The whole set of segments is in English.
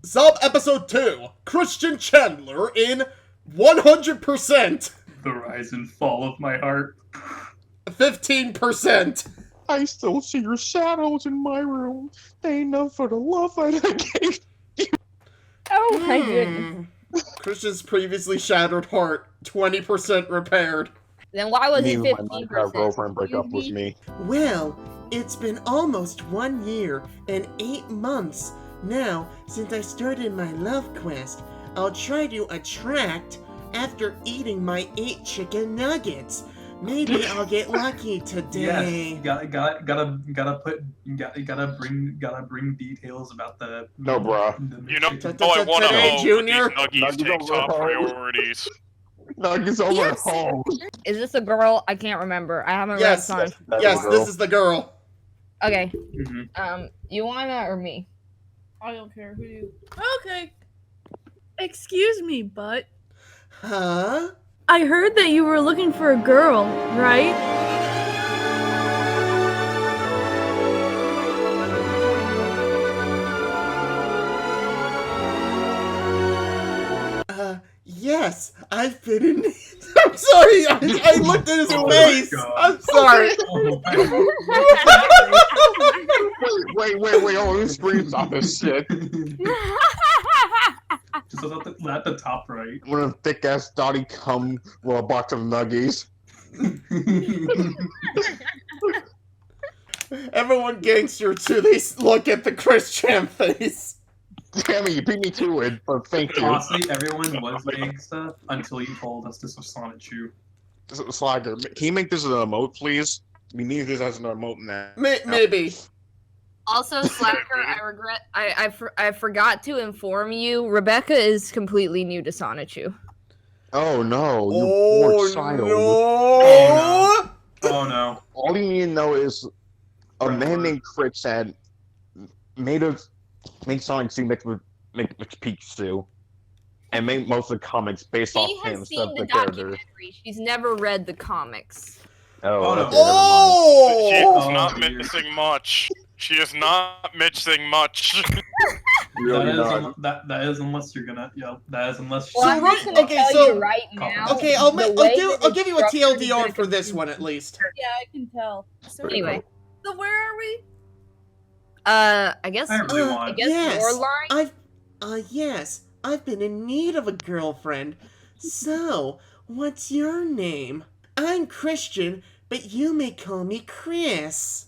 Sub Episode 2, Christian Chandler in 100%. The rise and fall of my heart. 15%. I still see your shadows in my room. They ain't enough for the love I gave. Oh my goodness. Christian's previously shattered heart, 20% repaired. Then why was it Me and 15%? my girlfriend break up with me. Well, it's been almost 1 year and 8 months now since I started my love quest. I'll try to attract after eating my 8 chicken nuggets. Maybe I'll get lucky today. Yes, gotta bring details about the. No, bruh. You know, chicken. I want to Today, hope Junior? that these nuggies Nuggies take over top home. priorities. Nuggets over home. Is this a girl? I can't remember. I haven't Yes, read Sonic. yes, this is the girl. Okay. Mhm. You wanna or me? I don't care who you. Okay. Excuse me, but Huh? I heard that you were looking for a girl, right? Yes, I've been in. I'm sorry, I looked at his Oh my face. God. I'm sorry. Wait, oh, this screams off this shit. Just at the top right. When a thick ass Dottie come with a box of nuggies. Everyone gangster too. They look at the Christian face. Damn it, you beat me to it, but thank you. Honestly, everyone was gangsta until you told us this was Sonichu. Slagger, can you make this an emote, please? We need this as an emote now. Maybe. Also, Slacker, I regret. I forgot to inform you. Rebecca is completely new to Sonichu. Oh no, you Oh poor child. no! Oh no. All you need to know is a man named Chris had made Sonic Zoo mixed with Pikachu, and made most of the comics based off She him has instead seen of the the character. documentary. She's never read the comics. Oh, Oh, no. okay, She Oh! is not dear. missing much. She is not missing much. never mind. That is unless you're gonna that is unless So I'm right- just gonna okay, tell so- you right now. Okay, the way that I'll it's give you a structured is TLDR gonna for this confuse one at you. least. Yeah, I can tell. So, Anyway, so where are we? I guess. I really I want. guess Yes. your line. Yes, I've been in need of a girlfriend. So, what's your name? I'm Christian, but you may call me Chris.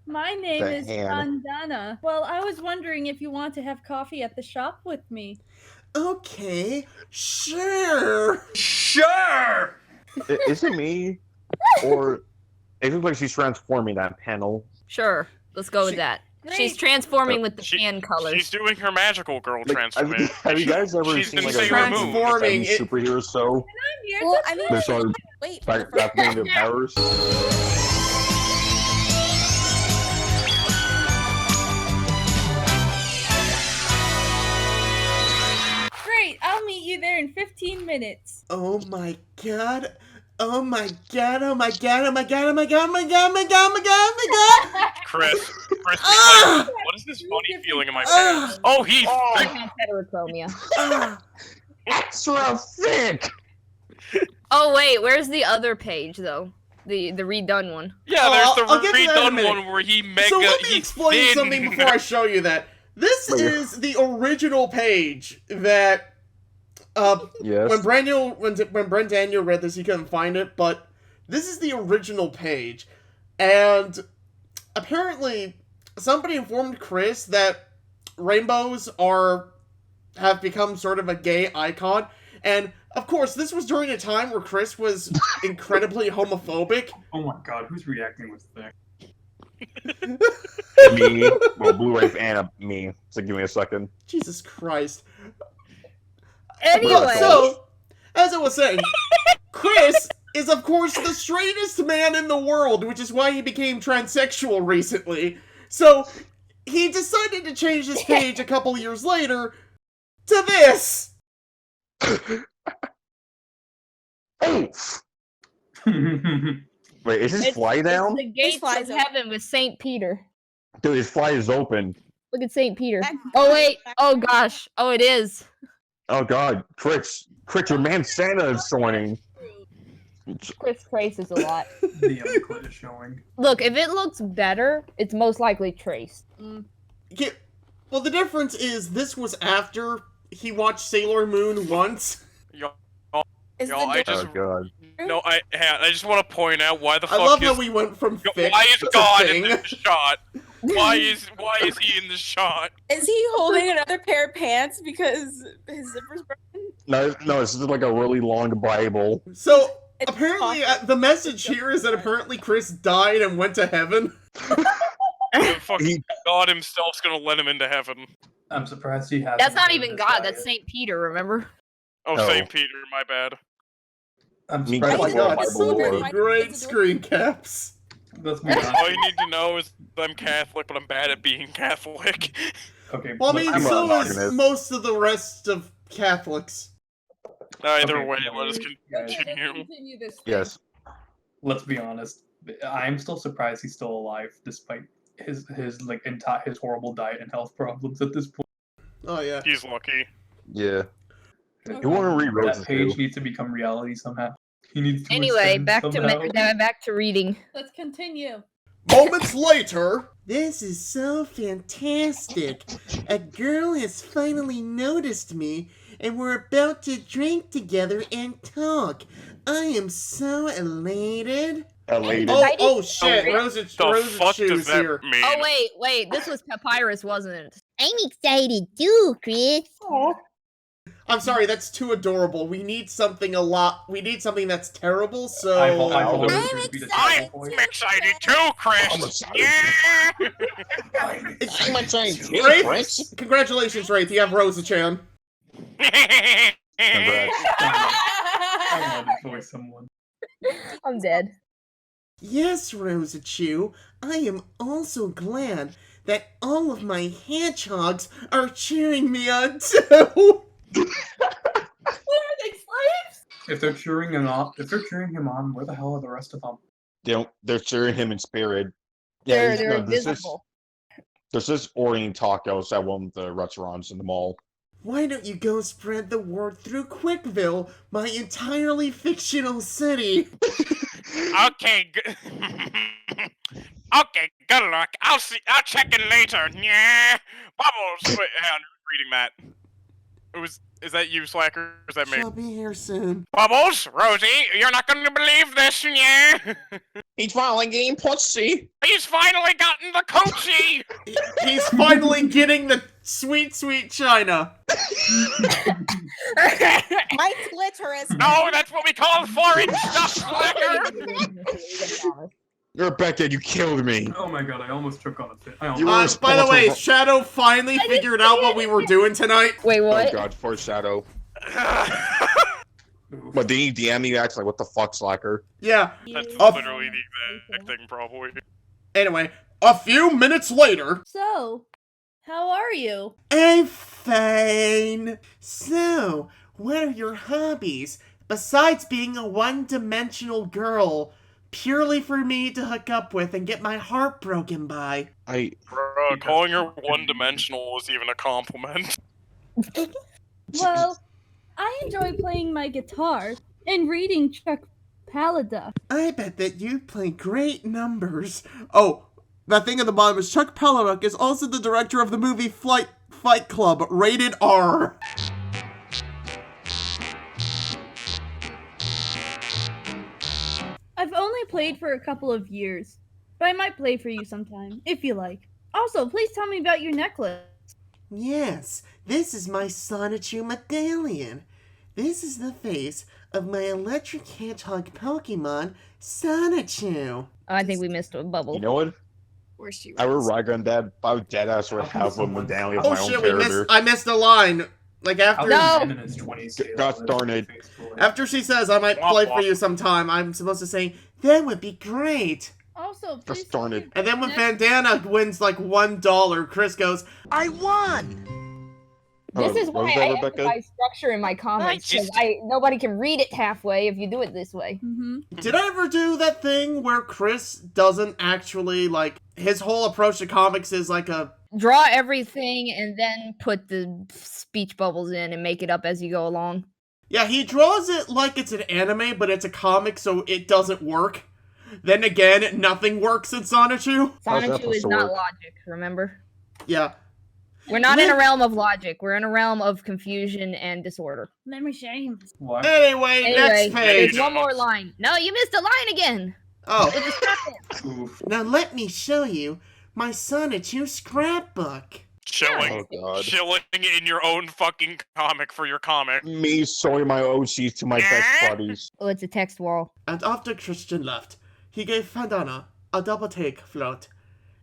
My name The is hand. Fantana. Well, I was wondering if you want to have coffee at the shop with me. Okay, sure. Sure. Is it me, or it looks like she's transforming that panel? Sure, let's go with She- that. She's Great. transforming with the She- tan colors. She's doing her magical girl Like, transformation. have you guys ever She's seen been like a Sailor Moon. any Transforming, it- superhero show? I'm here Well, to I mean, They started wait. back their powers. Great, I'll meet you there in 15 minutes. Oh my god. Oh my god, oh my god, oh my god, oh my god, oh my god, oh my god, oh my god, oh my god! Chris, Ah! what is this funny feeling in my Ah! pants? Oh, he's I have heterochromia. Ah! Extra thick. Oh wait, where's the other page though? The redone one. yeah. Oh, There's I'll the get to that in a redone minute. one where he mega. So let me he's explain thin. something before I show you that. This is the original page that Yes. when Brent Daniel read this, he couldn't find it, but this is the original page. And apparently somebody informed Chris that rainbows have become sort of a gay icon. And of course, this was during a time where Chris was incredibly homophobic. Oh my god, who's reacting with that? Me, well, Blu-ray and me. So give me a second. Jesus Christ. Anyway, So, as I was saying, Chris is of course the straightest man in the world, which is why he became transsexual recently. So, he decided to change this page a couple years later to this. Hey! Wait, is his fly down? It's the gates flies of open. heaven with Saint Peter. Dude, his fly is open. Look at St. Peter. Oh wait. Oh gosh. Oh, it is. Oh god, Chris, your man Santa is joining. Chris traces a lot. The uncle is showing. Look, if it looks better, it's most likely traced. Yeah, well, the difference is this was after he watched Sailor Moon once. Is Yo, the I difference- just God. no, I just want to point out why the I fuck love is how we went from fic why is to God in thing. this shot? Why is he in this shot? Is he holding another pair of pants because his zipper's broken? No, this is like a really long Bible. So, It's apparently, awesome. the message here is that apparently Chris died and went to heaven. The fucking God himself's gonna let him into heaven. I'm surprised he has. That's not even God. That's St. Peter. Remember? Oh, Oh. St. Peter, my bad. I'm Me Oh surprised. my too. god, Bible so lore. many great screen caps. Let's move on. All you need to know is I'm Catholic, but I'm bad at being Catholic. Okay. Well, I let's mean, I'm move a so on. monarchist. is most of the rest of Catholics. Either Okay, way, yeah, let us guys, continue. Yes. let's be honest. I'm still surprised he's still alive despite his his horrible diet and health problems at this point. Oh, yeah. He's lucky. Yeah. You want to read That Rose's page too? needs to become reality somehow. He needs to Anyway, ascend back somehow. to back to reading. Let's continue. Moments later. This is so fantastic. A girl has finally noticed me, and we're about to drink together and talk. I am so elated. Elated. Oh shit, Rosa The fuck Chu's does that here. mean? Oh wait, this was Papyrus, wasn't it? I'm excited too, Chris. I'm sorry, that's too adorable. We need something that's terrible, so... I told I'm him to be the excited. terrible boy. I'm excited too, Chris. Yeah. It's my time. Wraith, congratulations, Wraith, you have Rosa-chan. Congrats. I wanted to voice someone. I'm dead. Yes, Rosa Chu, I am also glad that all of my hedgehogs are cheering me on too. What are they, slaves? If they're cheering him on, where the hell are the rest of them? They're cheering him in spirit. They're no, invisible. There's this Orient tacos at one of the restaurants in the mall. Why don't you go spread the word through Quickville, my entirely fictional city? Okay. Okay. Good luck. I'll check in later. Yeah. Bubbles. Wait, hang on. Who's reading that? Is that you, Slacker? Or is that me? She'll be here soon. Bubbles, Rosie, you're not going to believe this, yeah? He's finally getting pussy. He's finally gotten the coochie. He's finally getting the sweet, sweet China. My clitoris. No, that's what we call foreign stuff, Slacker. Rebecca, you killed me. Oh my god, I almost took on a fit. You were By the way, responsible- Shadow finally figured out what we were doing tonight. Wait, Oh what? god, foreshadow. Oof. But did he DM me back? Like, what the fuck, Slacker? Yeah, That's Oh. literally the exact thing, probably. anyway, a few minutes later... So, how are you? I'm fine. So, what are your hobbies? Besides being a one-dimensional girl, purely for me to hook up with and get my heart broken by. Bruh, calling her one-dimensional was even a compliment. Well, I enjoy playing my guitar and reading Chuck Palahniuk. I bet that you play great numbers. Oh, that thing at the bottom is Chuck Palahniuk is also the director of the movie Fight Club, rated R. I've only played for a couple of years, but I might play for you sometime, if you like. Also, please tell me about your necklace. Yes, this is my Sonichu medallion. This is the face of my electric hedgehog Pokemon, Sonichu. I think we missed a bubble. You know what? Where she I would rag on that, but I would deadass would have a medallion of Oh my own shit, character. I missed a line. Like How after did No. a man in his 20s say Gosh that? darn it. after she says I might play for you sometime, I'm supposed to say, that would be great. Also, please Just darn tell it. me And then when next- Fantana wins like $1, Chris goes, I won! This Oh, is what why was I that, Rebecca? emphasize structure in my comments, because nobody can read it halfway if you do it this way. Did I ever do that thing where Chris doesn't actually, like, his whole approach to comics is like a draw everything and then put the speech bubbles in and make it up as you go along. Yeah, he draws it like it's an anime, but it's a comic, so it doesn't work. Then again, nothing works in Sonichu. How's that Sonichu supposed is to not work? logic, remember? Yeah. We're not in a realm of logic. We're in a realm of confusion and disorder. Let me show you. What? Anyway, next page. there's one more line. No, you missed a line again. Oh, With the circle. Oof. now let me show you my Sonichu scrapbook. Chilling. Oh god. Chilling in your own fucking comic for your comic. Me showing my OCs to my best buddies. Oh, it's a text wall. And after Christian left, he gave Fantana a double take float,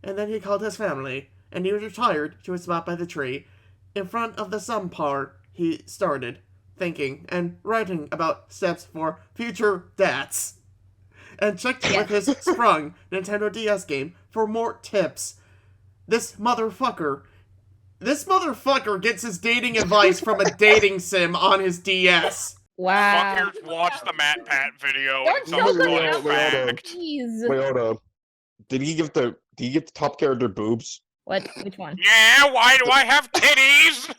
and then he called his family, and he retired to a spot by the tree. In front of the sun par, he started thinking and writing about steps for future dads, and checked with his sprung Nintendo DS game for more tips. This motherfucker gets his dating advice from a dating sim on his DS. Wow. Fuckers watch the Matt Pat video. Don't It's joke a wait, around wait, hold on. fact. Jeez. Wait, hold up. Did he give the top character boobs? What? Which one? Yeah, why do I have titties?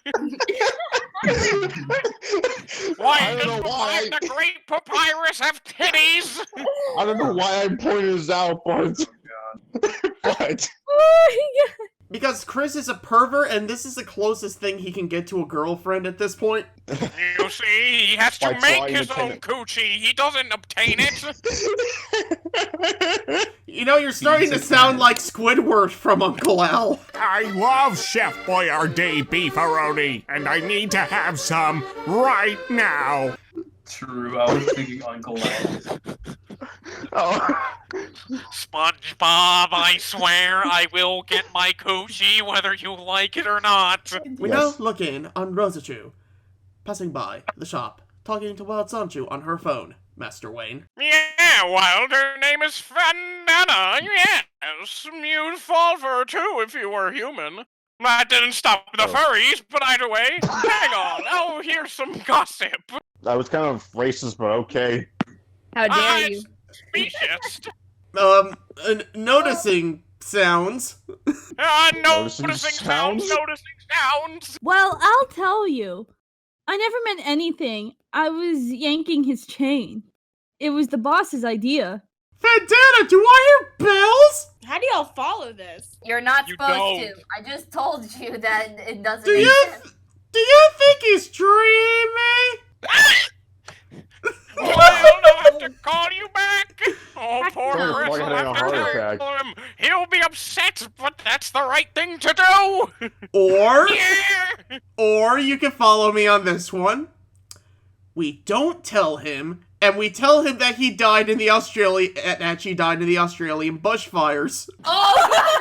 Why I don't does know why. the Great Papyrus have titties? I don't know why I pointed this out, but but Because Chris is a pervert, and this is the closest thing he can get to a girlfriend at this point. You see, he has to By make trying his to own pin it. coochie. He doesn't obtain it. You know, you're starting to sound like Squidward from Uncle Al. I love Chef Boyardee beefaroni, and I need to have some right now. True, I was thinking Uncle Al. oh. SpongeBob, I swear I will get my coochie whether you like it or not. We Yes. now look in on Rosachu, passing by the shop, talking to Wild Sonichu on her phone, Master Wayne. Yeah, Wild, her name is Fantana, yes. You'd fall for her too if you were human. That didn't stop the furries, but either way, hang on, I'll hear some gossip. That was kind of racist, but okay. How dare you? Speciest. Noticing sounds. Noticing sounds? sounds. Well, I'll tell you. I never meant anything. I was yanking his chain. It was the boss's idea. Fantana, do I hear bells? How do y'all follow this? You're not You supposed don't. to. I just told you that it doesn't Do make you sense. do you think he's dreaming? Well, I'll have to call you back. Oh, poor Sounds Chris like will having have a to heart tell him. He'll be upset, but that's the right thing to do. Or Yeah. Or you can follow me on this one. We don't tell him, and we tell him that he died in the Australian bushfires. Oh!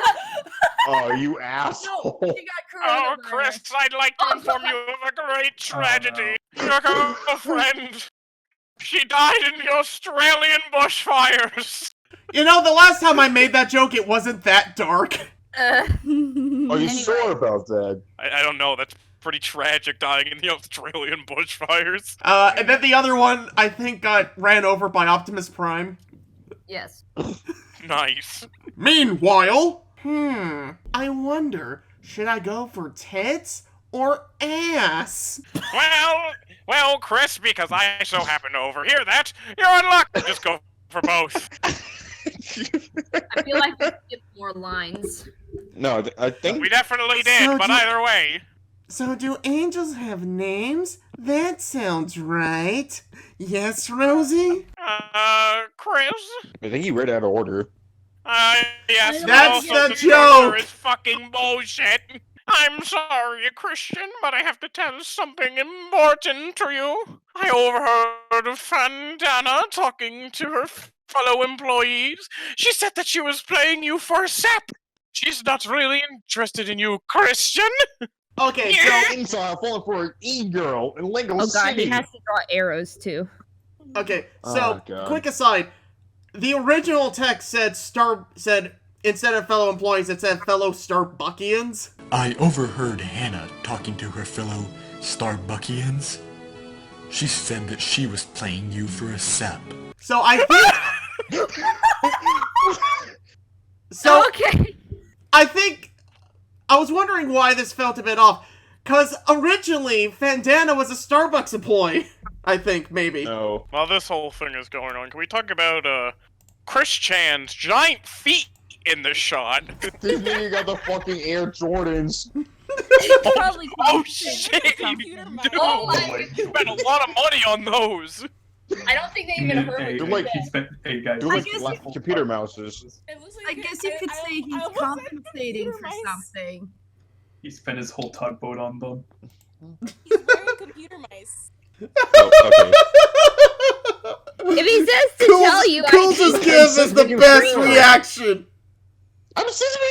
Oh, you asshole. She got Oh, coronavirus. Chris, I'd like to inform you of a great tragedy. Your girlfriend, she died in the Australian bushfires. You know, the last time I made that joke, it wasn't that dark. Are you Anyway. sure about that? I don't know. That's pretty tragic, dying in the Australian bushfires. And then the other one, I think, got ran over by Optimus Prime. Yes. Nice. Meanwhile, I wonder, should I go for tits or ass? Well, Chris, because I so happen to overhear that, you're in luck. Just go for both. I feel like we skipped more lines. No, I think We definitely did, So but do- either way. So do angels have names? That sounds right. Yes, Rosie? Chris? I think he read out of order. Yes, but That's also the structure joke! is fucking bullshit. I'm sorry, Christian, but I have to tell something important to you. I overheard Fantana talking to her fellow employees. She said that she was playing you for a sap. She's not really interested in you, Christian. Okay, Yeah. so Inside, falling for an e-girl in Lego Oh god, City. he has to draw arrows too. Oh, God. quick aside. The original text said instead of fellow employees, it said fellow Starbuckians. I overheard Hannah talking to her fellow Starbuckians. She said that she was playing you for a sap. So I think. So Okay. I think I was wondering why this felt a bit off. Because originally, Fantana was a Starbucks employee. I think, maybe. No. While this whole thing is going on, can we talk about, Chris Chan's giant feet in this shot? This nigga got the fucking Air Jordans. Probably Oh shit! Computer mouse. Oh my my! You spent a lot of money on those! I don't think they even heard Hey, me. like- hey guys. They're I like guess black you- computer mouses. It looks I like guess you could say he's almost said compensating computer for mice. something. He spent his whole tugboat on them. He's wearing computer mice. Oh, okay. If he says to tell you, Cool's I give is the best reaction. I'm sitting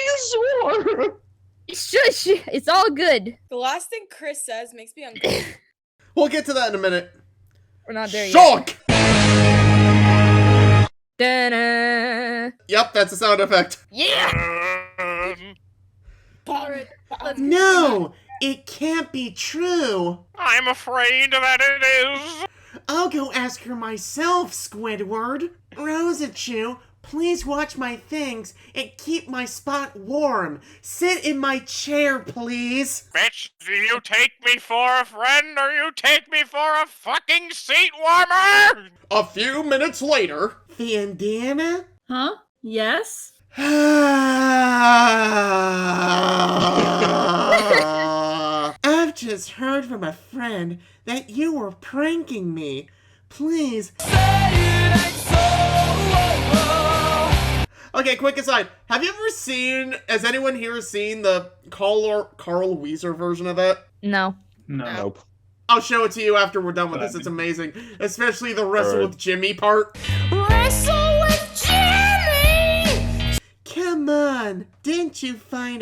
you shush. It's all good. The last thing Chris says makes me uncomfortable. We'll get to that in a minute. We're not there yet. Shock! Da-na. Yep, that's a sound effect. Yeah. Alright, let's No, it can't be true. I'm afraid that it is. I'll go ask her myself, Squidward. Rosachu, please watch my things and keep my spot warm. Sit in my chair, please. Bitch, do you take me for a friend or you take me for a fucking seat warmer? A few minutes later. Fandana? Huh? Yes? I've just heard from a friend that you were pranking me. Please. Okay, quick aside. Have you ever has anyone here seen the Carl Weezer version of that? No. No. Nope. I'll show it to you after we're done with this. It's amazing. Especially the wrestle with Jimmy part. Wrestle with Jimmy! Come on. Didn't you find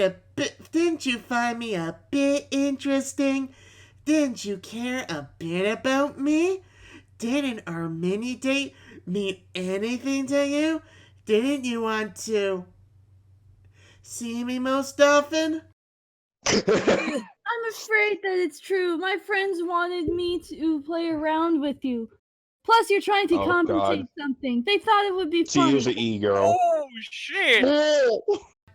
me a bit interesting? Didn't you care a bit about me? Didn't our mini date mean anything to you? Didn't you want to see me most often? I'm afraid that it's true. My friends wanted me to play around with you. Plus, you're trying to Oh, compensate God. something. They thought it would be She fun. is an e-girl. Oh shit!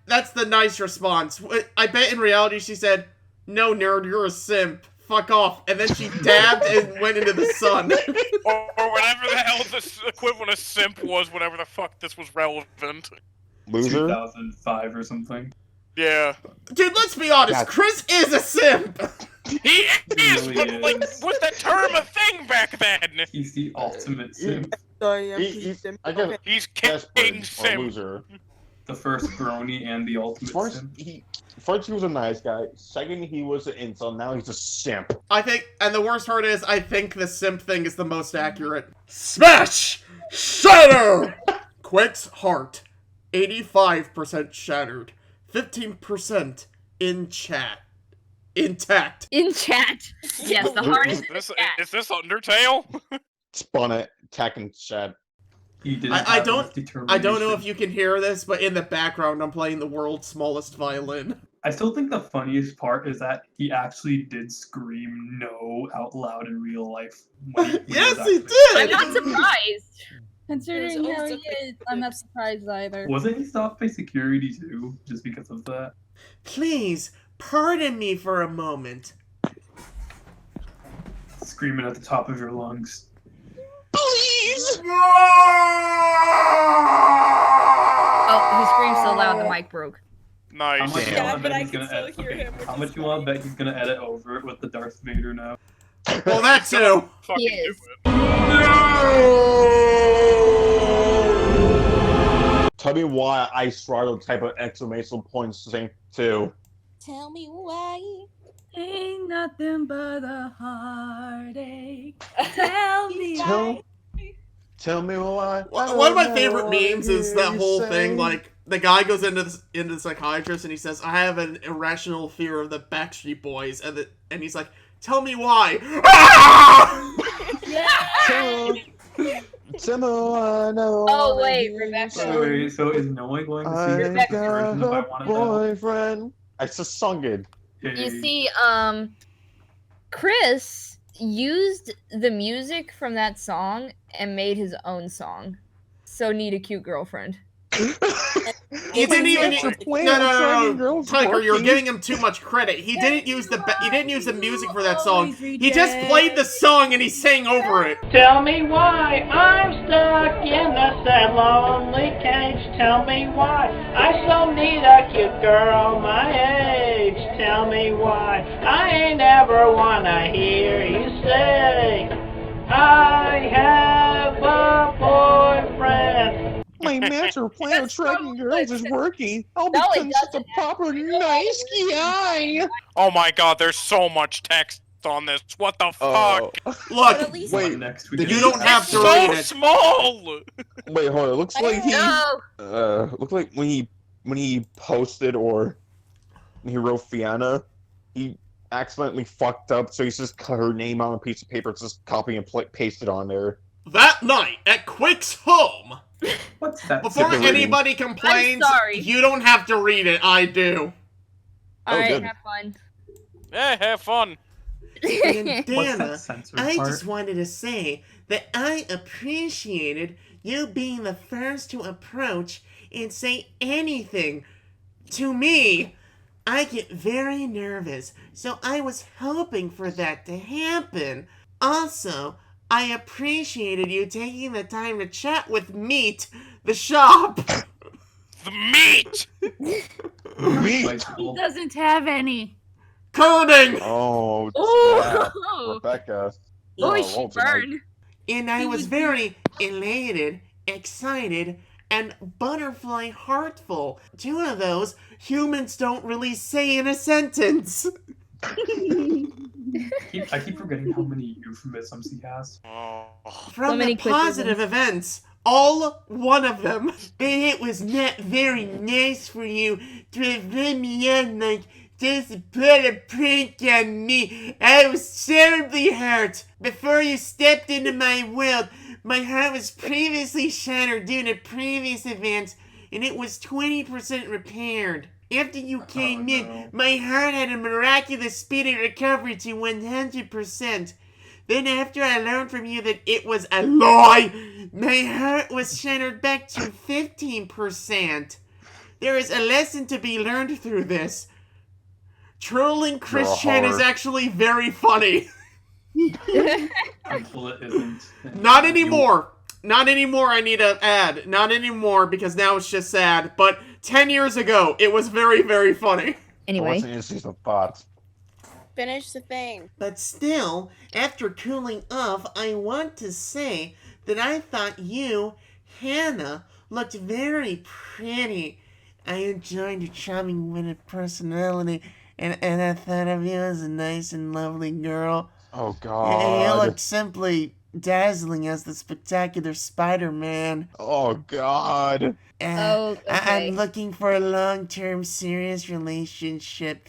That's the nice response. I bet in reality she said, "No, nerd, you're a simp. Fuck off." And then she dabbed and went into the sun. Or whatever the hell this equivalent of simp was, whenever the fuck this was relevant. Loser? 2005 or something. Yeah. Dude, let's be honest. That's- Chris is a simp. He is, really but like, is. was that term a thing back then? He's the ultimate simp. Sorry, I guess He's king desperate or simp. loser. The first brony and the ultimate First simp. he was a nice guy. Second, he was an insult. Now he's a simp. I think, and the worst part is, I think the simp thing is the most accurate. Smash! Shatter! Quick's heart. 85% shattered. 15% in chat. Intact. In chat. Yes, the hardest in This, chat. is this Undertale? Spun it, attacking chat. He didn't I have don't- enough determination. I don't know if you can hear this, but in the background, I'm playing the world's smallest violin. I still think the funniest part is that he actually did scream no out loud in real life. When he Yes, was he actually- I'm did! not surprised. Considering There's how also he is, I'm not surprised either. Wasn't he stopped by security too, just because of that? Please, pardon me for a moment. Screaming at the top of your lungs. Please! Oh, he screamed so loud the mic broke. How Nice. much you Damn. wanna but bet I he's can gonna still edit? hear Okay, him, which how is much you wanna bet he's gonna edit over it with the Darth Vader now? Well, that too. Fucking He do is. it. Tell me why I struggle type of exclamation points thing too. Tell me why. Ain't nothing but a heartache. Tell me Tell, tell me why. One of my favorite memes is that whole thing, like, the guy goes into the psychiatrist and he says, "I have an irrational fear of the Backstreet Boys," and he's like, "Tell me why." Tell me why I know Oh, I wait, hear Rebecca. you Wait, so is no one going to see I the got version of I a Wanna Know? boyfriend. I just sung it. You see, Chris used the music from that song and made his own song. So Need a Cute Girlfriend. He didn't even. Master Plan No, on Dragon no. Girls Tiger, you're working. giving him too much credit. He didn't use the music for that song. Always He just played the song and he sang over it. Tell me why I'm stuck in a sad, lonely cage. Tell me why I so need a cute girl my age. Tell me why I ain't ever wanna hear you say I have a boyfriend. My master plan of tracking girls is working. I'll No, it become such a proper nice guy. Oh my god, there's so much text on this. What the Oh. fuck? But Look, at least Wait, Next we did you you don't have It's to so read it. small! Wait, hold on. It looks like he No. looks like when he posted or when he wrote Fianna, he accidentally fucked up, so he's just cut her name on a piece of paper, just copy and paste it on there. that night at Quick's home, What's that? before Super reading. anybody complains, I'm sorry. you don't have to read it. I do. Alright, good. have fun. Eh, have fun. And What's Dana, that censored I part? just wanted to say that I appreciated you being the first to approach and say anything to me. I get very nervous, so I was hoping for that to happen. Also, I appreciated you taking the time to chat with Meat, the shop. The meat! He Bicycle. doesn't have any. Coding! Oh, snap. Oh, Rebecca. oh, Oh, she roll tonight. burned. And I was very elated, excited, and butterfly heartful. Two of those humans don't really say in a sentence. I keep forgetting how many euphemisms he has. Oh. From many the quick positive events, all one of them. And it was not very nice for you to have let me on like just to put a prank on me. I was terribly hurt. Before you stepped into my world, my heart was previously shattered due to previous events, and it was 20% repaired. After you came in, my heart had a miraculous speedy recovery to 100%. Then after I learned from you that it was a lie, my heart was shattered back to 15%. There is a lesson to be learned through this. Trolling Christian is heart. actually very funny. Until it isn't. Not anymore. Not anymore, I need to add. Not anymore, because now it's just sad. But 10 years ago, it was very, very funny. Anyway. What's in season thoughts? Finish the thing. But still, after cooling off, I want to say that I thought you, Hannah, looked very pretty. I enjoyed your charming witted personality, and I thought of you as a nice and lovely girl. Oh You god. looked simply dazzling as the spectacular Spider-Man. Oh god. Oh, okay. I'm looking for a long-term serious relationship.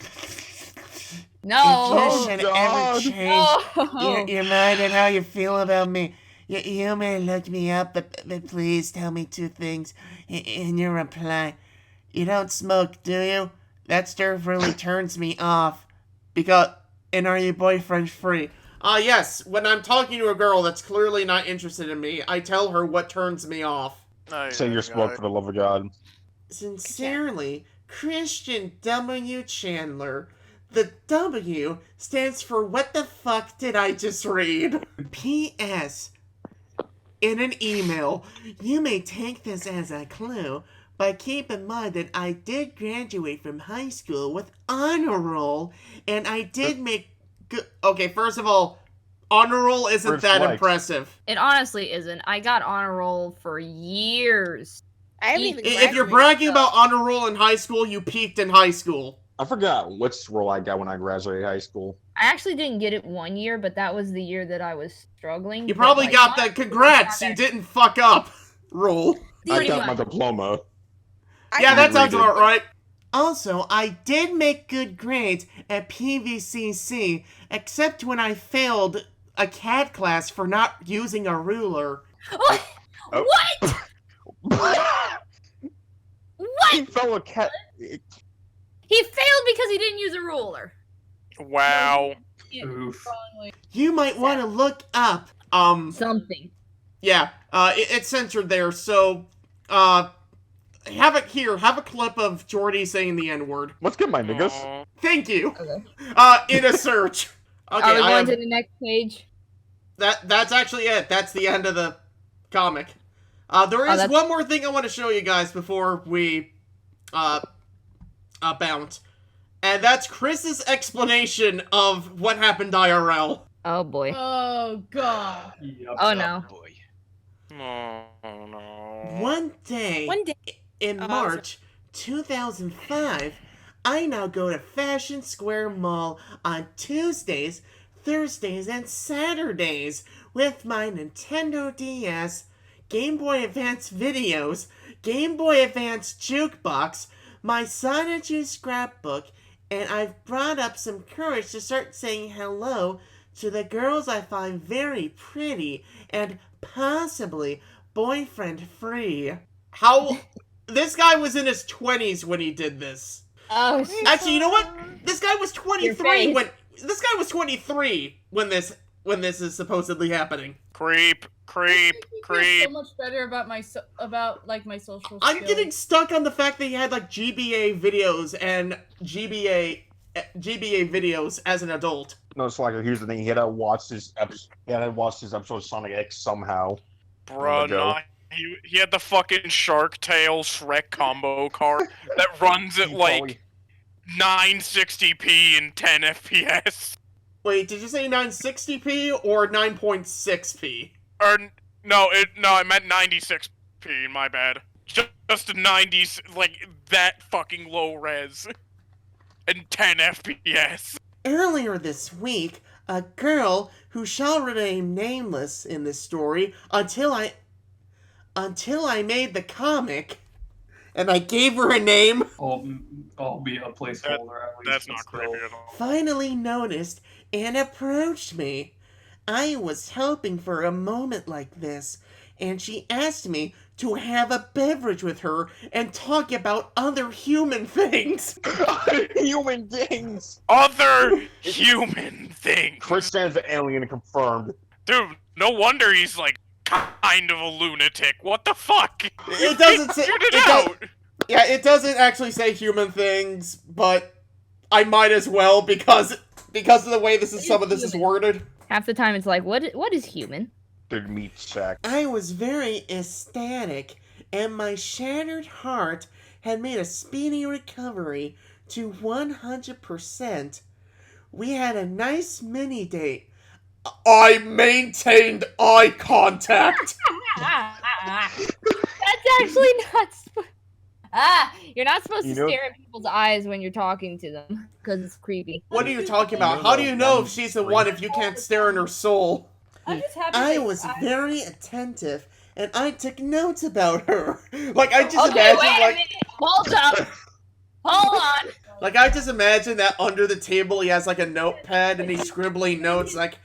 No. If you should ever God. change No. your mind and how you feel about me, you may look me up, but please tell me two things in your reply. You don't smoke, do you? That stuff really turns me off. And are you boyfriend free? Yes, when I'm talking to a girl that's clearly not interested in me, I tell her what turns me off. Say your smoke for the love of God. Sincerely, Christian W. Chandler. The W stands for what the fuck did I just read? P.S. In an email, you may take this as a clue, but keep in mind that I did graduate from high school with honor roll, and I did make good. Okay, first of all, honor roll isn't First that flex. impressive. It honestly isn't. I got honor roll for years. I haven't even If you're graduated, bragging so- about honor roll in high school, you peaked in high school. I forgot which role I got when I graduated high school. I actually didn't get it one year, but that was the year that I was struggling. You but, probably like, got that. honestly, Congrats, not you that- didn't fuck up. Roll. I Pretty got my much. diploma. I Yeah, that graduated. sounds about right. Also, I did make good grades at PVCC, except when I failed a CAD class for not using a ruler. Oh. What? He What? fell a cat. He failed because he didn't use a ruler. Wow. Oof. You might want to look up. Something. Yeah. It's censored there, so have a clip of Jordy saying the N-word. Let's get my niggas. Aw. Thank you. Okay. In a search. Okay, Are we I going have, to the next page? that's actually it. That's the end of the comic. There is one more thing I want to show you guys before we bounce. And that's Chris's explanation of what happened IRL. Oh boy. Oh god. Yep. Oh no. Boy. Oh, no. One day in Oh, March 2005, I now go to Fashion Square Mall on Tuesdays, Thursdays, and Saturdays with my Nintendo DS, Game Boy Advance videos, Game Boy Advance jukebox, my Sonichu scrapbook, and I've brought up some courage to start saying hello to the girls I find very pretty and possibly boyfriend free. How? This guy was in his 20s when he did this. Oh, Actually, you know what? This guy was Your 23 face. when this guy was 23 when this is supposedly happening. Creep. So much better about my my social. I'm skills. getting stuck on the fact that he had like GBA videos and GBA videos as an adult. No, it's like here's the thing. He had to watch his episode of Sonic X somehow. Bruh, nah. He had the fucking Shark Tail Shrek combo card that runs at like 960p and 10 FPS. Wait, did you say 960p or 9.6p? Or no, I meant 96p. My bad. Just a 90s, like that fucking low res, and 10 FPS. Earlier this week, a girl who shall remain nameless in this story until I made the comic, and I gave her a name. I'll be a placeholder at least. That's not creepy at all. Finally noticed and approached me. I was hoping for a moment like this, and she asked me to have a beverage with her and talk about other human things. Human things! Other human things. Chris stands for alien confirmed. Dude, no wonder he's like kind of a lunatic. What the fuck? It doesn't say. Figured it out. Yeah, it doesn't actually say human things, but I might as well because of the way some of this is worded. half the time it's like, what is human? Big meat sack. I was very ecstatic, and my shattered heart had made a speedy recovery to 100%. We had a nice mini date. I maintained eye contact. That's actually not. You're not supposed to stare at people's eyes when you're talking to them because it's creepy. What are you talking about? How do you know if she's the one if you can't stare in her soul? I'm just happy I that was I- very attentive, and I took notes about her. Like I just Okay, imagine, wait a like, minute. Hold up. Hold on. like I just imagine that under the table he has like a notepad and he's scribbling notes. Like,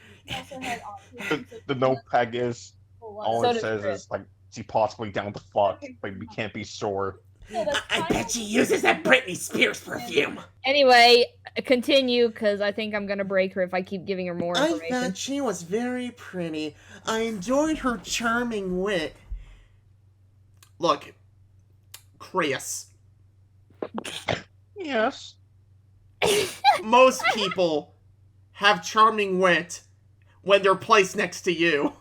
The notepad is all So it does says Chris. is like she possibly down to fuck, but we can't be sure. I bet she uses that Britney Spears perfume. Anyway, continue because I think I'm gonna break her if I keep giving her more I information. thought she was very pretty. I enjoyed her charming wit. Look, Chris. Yes. Most people have charming wit when they're placed next to you.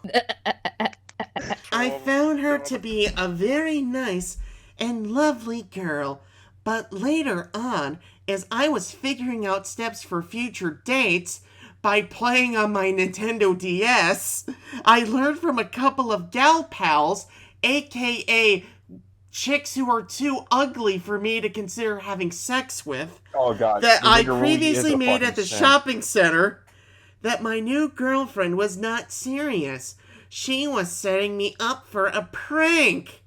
I found her to be a very nice and lovely girl, but later on, as I was figuring out steps for future dates by playing on my Nintendo DS, I learned from a couple of gal pals, aka chicks who are too ugly for me to consider having sex with, Oh god. that the I nigga really previously is a made fucking at the simp. shopping center, that my new girlfriend was not serious. She was setting me up for a prank.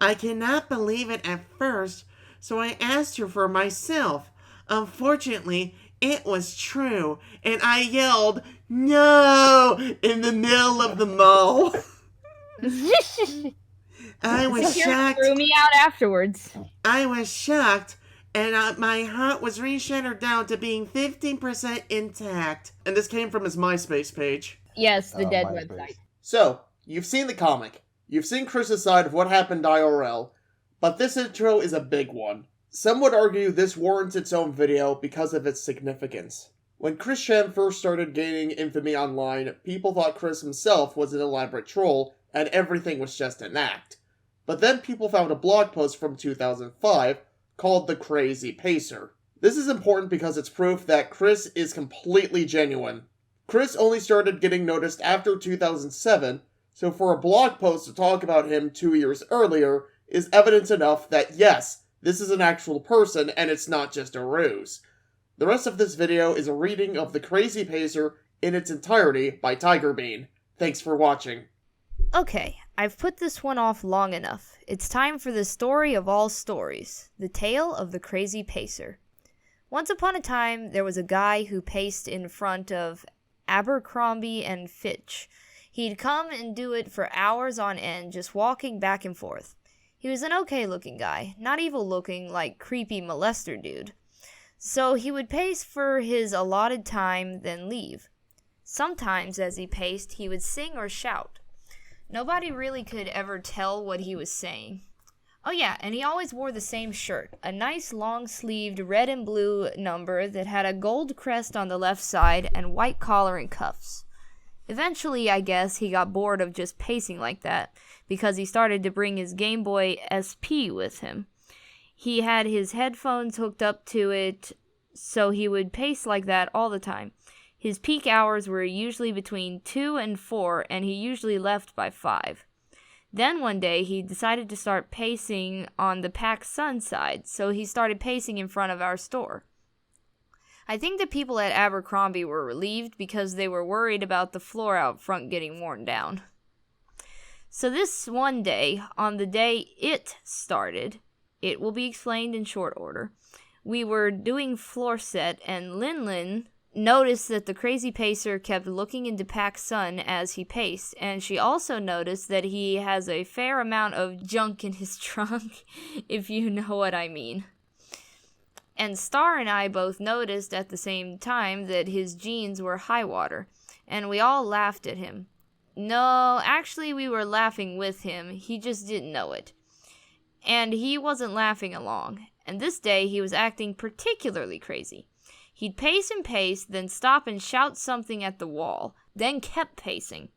I cannot believe it at first, so I asked her for myself. Unfortunately, it was true, and I yelled, "No!" in the middle of the mall. I was shocked. Threw me out afterwards. I was shocked, and my heart was re-shattered down to being 15% intact. And this came from his MySpace page. Yes, the dead MySpace. website. So, you've seen the comic. You've seen Chris's side of what happened IRL. But this intro is a big one. Some would argue this warrants its own video because of its significance. When Chris Chan first started gaining infamy online, people thought Chris himself was an elaborate troll and everything was just an act. But then people found a blog post from 2005 called The Crazy Pacer. This is important because it's proof that Chris is completely genuine. Chris only started getting noticed after 2007, so for a blog post to talk about him 2 years earlier is evidence enough that yes, this is an actual person and it's not just a ruse. The rest of this video is a reading of The Crazy Pacer in its entirety by Tigerbean. Thanks for watching. Okay, I've put this one off long enough. It's time for the story of all stories, the tale of the Crazy Pacer. Once upon a time, there was a guy who paced in front of Abercrombie and Fitch. He'd come and do it for hours on end, just walking back and forth. He was an okay-looking guy, not evil-looking like creepy molester dude. So he would pace for his allotted time, then leave. Sometimes, as he paced, he would sing or shout. Nobody really could ever tell what he was saying. Oh yeah, and he always wore the same shirt, a nice long-sleeved red and blue number that had a gold crest on the left side and white collar and cuffs. Eventually, I guess, he got bored of just pacing like that, because he started to bring his Game Boy SP with him. He had his headphones hooked up to it, so he would pace like that all the time. His peak hours were usually between 2 and 4, and he usually left by 5. Then one day, he decided to start pacing on the PacSun side, so he started pacing in front of our store. I think the people at Abercrombie were relieved because they were worried about the floor out front getting worn down. So this one day, on the day it started, it will be explained in short order, we were doing floor set, and Lin noticed that the Crazy Pacer kept looking into PacSun as he paced, and she also noticed that he has a fair amount of junk in his trunk, if you know what I mean. And Star and I both noticed at the same time that his jeans were high water, and we all laughed at him. No, actually we were laughing with him, he just didn't know it. And he wasn't laughing along, and this day he was acting particularly crazy. He'd pace and pace, then stop and shout something at the wall, then kept pacing.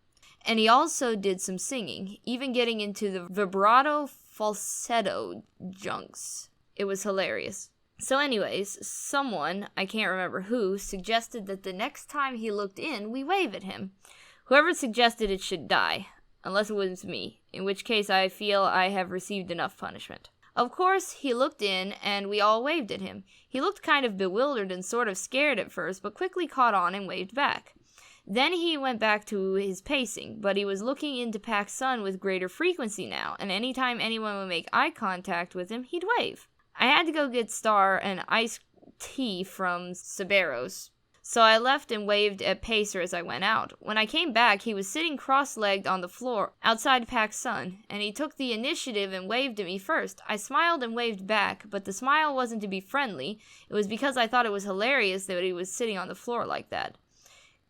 And he also did some singing, even getting into the vibrato falsetto junks. It was hilarious. So anyways, someone, I can't remember who, suggested that the next time he looked in, we wave at him. Whoever suggested it should die, unless it was me, in which case I feel I have received enough punishment. Of course, he looked in, and we all waved at him. He looked kind of bewildered and sort of scared at first, but quickly caught on and waved back. Then he went back to his pacing, but he was looking into PacSun with greater frequency now, and anytime anyone would make eye contact with him, he'd wave. I had to go get Star an iced tea from Sabero's, so I left and waved at Pacer as I went out. When I came back, he was sitting cross-legged on the floor outside PacSun, and he took the initiative and waved at me first. I smiled and waved back, but the smile wasn't to be friendly. It was because I thought it was hilarious that he was sitting on the floor like that.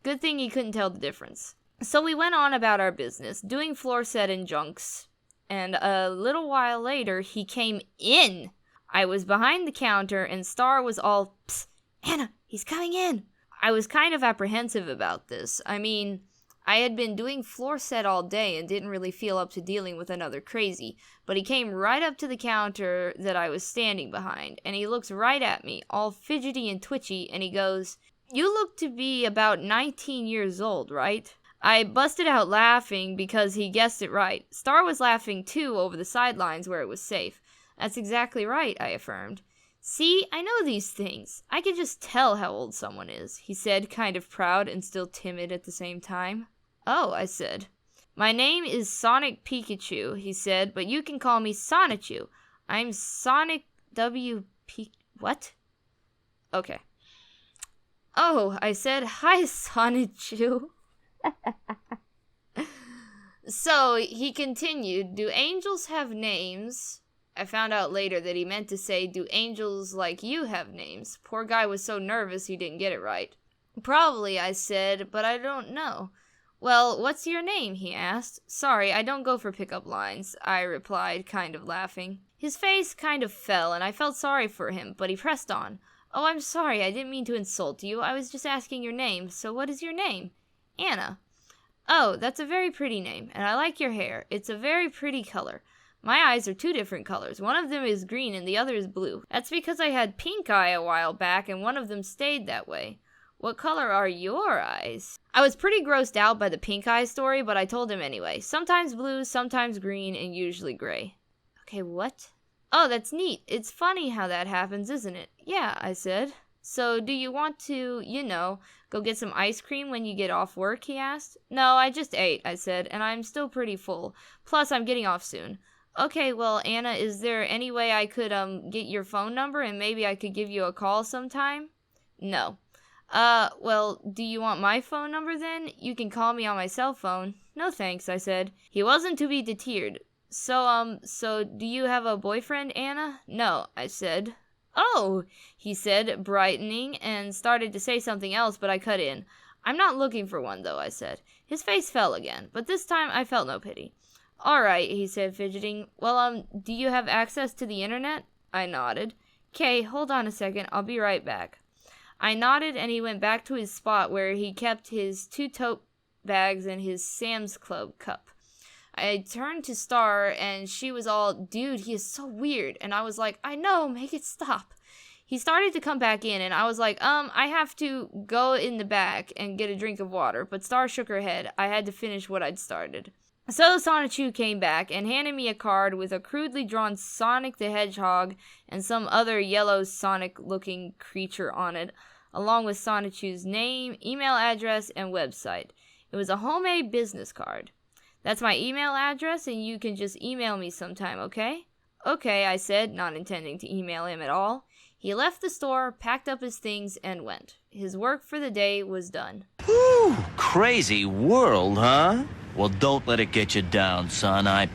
Good thing he couldn't tell the difference. So we went on about our business, doing floor set and junks, and a little while later, he came in. I was behind the counter, and Star was all, "Psst, Anna, he's coming in." I was kind of apprehensive about this. I mean, I had been doing floor set all day and didn't really feel up to dealing with another crazy, but he came right up to the counter that I was standing behind, and he looks right at me, all fidgety and twitchy, and he goes, "You look to be about 19 years old, right?" I busted out laughing because he guessed it right. Star was laughing too over the sidelines where it was safe. "That's exactly right," I affirmed. "See, I know these things. I can just tell how old someone is," he said, kind of proud and still timid at the same time. "Oh," I said. "My name is Sonic Pikachu," he said, "but you can call me Sonichu. I'm Sonic What? Okay. "Oh," I said, "Hi, Sonichu." So, he continued, "Do angels have names?" I found out later that he meant to say, "Do angels like you have names?" Poor guy was so nervous he didn't get it right. "Probably," I said, "but I don't know." "Well, what's your name?" he asked. "Sorry, I don't go for pickup lines," I replied, kind of laughing. His face kind of fell, and I felt sorry for him, but he pressed on. Oh, I'm sorry, I didn't mean to insult you. I was just asking your name. So what is your name? Anna. Oh, that's a very pretty name, and I like your hair. It's a very pretty color. My eyes are 2 different colors. One of them is green and the other is blue. That's because I had pink eye a while back, and one of them stayed that way. What color are your eyes? I was pretty grossed out by the pink eye story, but I told him anyway. Sometimes blue, sometimes green, and usually gray. Okay, what? Oh, that's neat. It's funny how that happens, isn't it? Yeah, I said. So, do you want to, go get some ice cream when you get off work, he asked. No, I just ate, I said, and I'm still pretty full. Plus, I'm getting off soon. Okay, well, Anna, is there any way I could, get your phone number and maybe I could give you a call sometime? No. Well, do you want my phone number then? You can call me on my cell phone. No thanks, I said. He wasn't to be deterred. So do you have a boyfriend, Anna? No, I said. Oh, he said, brightening, and started to say something else, but I cut in. I'm not looking for one, though, I said. His face fell again, but this time I felt no pity. All right, he said, fidgeting. Well, do you have access to the internet? I nodded. 'Kay, hold on a second, I'll be right back. I nodded, and he went back to his spot where he kept his 2 tote bags and his Sam's Club cup. I turned to Star, and she was all, dude, he is so weird. And I was like, I know, make it stop. He started to come back in, and I was like, I have to go in the back and get a drink of water. But Star shook her head. I had to finish what I'd started. So Sonichu came back and handed me a card with a crudely drawn Sonic the Hedgehog and some other yellow Sonic-looking creature on it, along with Sonichu's name, email address, and website. It was a homemade business card. That's my email address, and you can just email me sometime, okay? Okay, I said, not intending to email him at all. He left the store, packed up his things, and went. His work for the day was done. Whew, crazy world, huh? Well, don't let it get you down, son. I